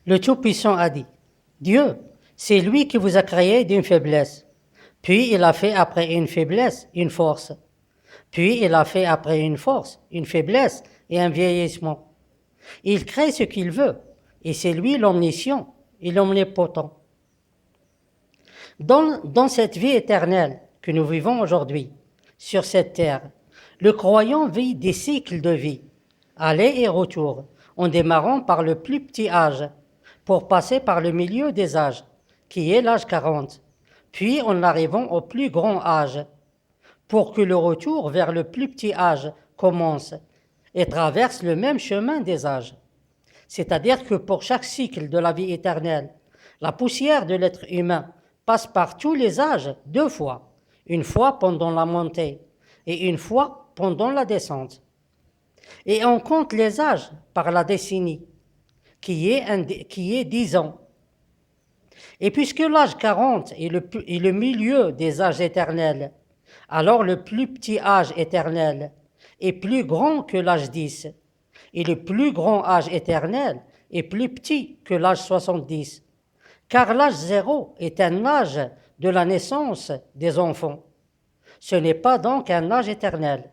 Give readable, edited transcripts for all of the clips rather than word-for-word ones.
Le Tout-Puissant a dit, Dieu, c'est lui qui vous a créé d'une faiblesse. Puis il a fait après une faiblesse une force. Puis il a fait après une force une faiblesse et un vieillissement. Il crée ce qu'il veut, et c'est lui l'omniscient et l'omnipotent. Dans cette vie éternelle que nous vivons aujourd'hui, sur cette terre, le croyant vit des cycles de vie, aller et retour, en démarrant par le plus petit âge, pour passer par le milieu des âges, qui est l'âge 40, puis en arrivant au plus grand âge, pour que le retour vers le plus petit âge commence et traverse le même chemin des âges. C'est-à-dire que pour chaque cycle de la vie éternelle, la poussière de l'être humain passe par tous les âges 2 fois, une fois pendant la montée et une fois pendant la descente. Et on compte les âges par la décennie, qui est 10 ans. Et puisque l'âge 40 est le milieu des âges éternels, alors le plus petit âge éternel est plus grand que l'âge 10, et le plus grand âge éternel est plus petit que l'âge 70, car l'âge 0 est un âge de la naissance des enfants. Ce n'est pas donc un âge éternel.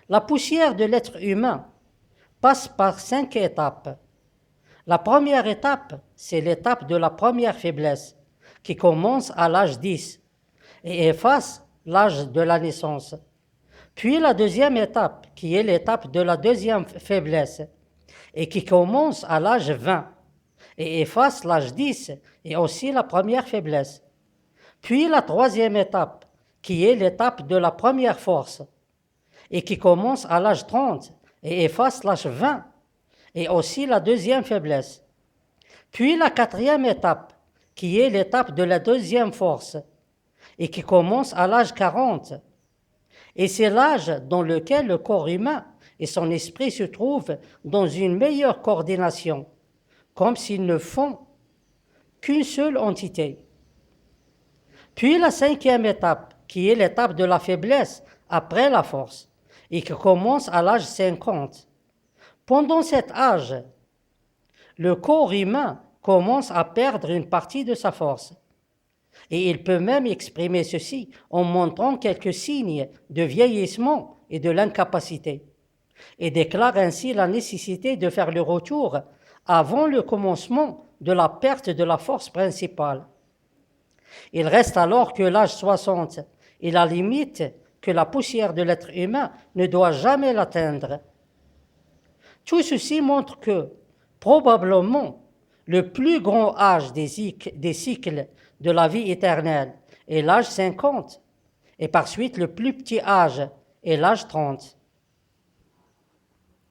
La poussière de l'être humain passe par 5 étapes. La première étape, c'est l'étape de la première faiblesse, qui commence à l'âge 10 et efface l'âge de la naissance. Puis la deuxième étape, qui est l'étape de la deuxième faiblesse, et qui commence à l'âge 20 et efface l'âge 10 et aussi la première faiblesse. Puis la troisième étape, qui est l'étape de la première force, et qui commence à l'âge 30 et efface l'âge 20 et aussi la deuxième faiblesse. Puis la quatrième étape, qui est l'étape de la deuxième force, et qui commence à l'âge 40. Et c'est l'âge dans lequel le corps humain et son esprit se trouvent dans une meilleure coordination, comme s'ils ne font qu'une seule entité. Puis la cinquième étape, qui est l'étape de la faiblesse après la force, et qui commence à l'âge 50. Pendant cet âge, le corps humain commence à perdre une partie de sa force. Et il peut même exprimer ceci en montrant quelques signes de vieillissement et de l'incapacité, et déclare ainsi la nécessité de faire le retour avant le commencement de la perte de la force principale. Il reste alors que l'âge 60 est la limite que la poussière de l'être humain ne doit jamais l'atteindre. Tout ceci montre que, probablement, le plus grand âge des cycles de la vie éternelle est l'âge 50, et par suite le plus petit âge est l'âge 30.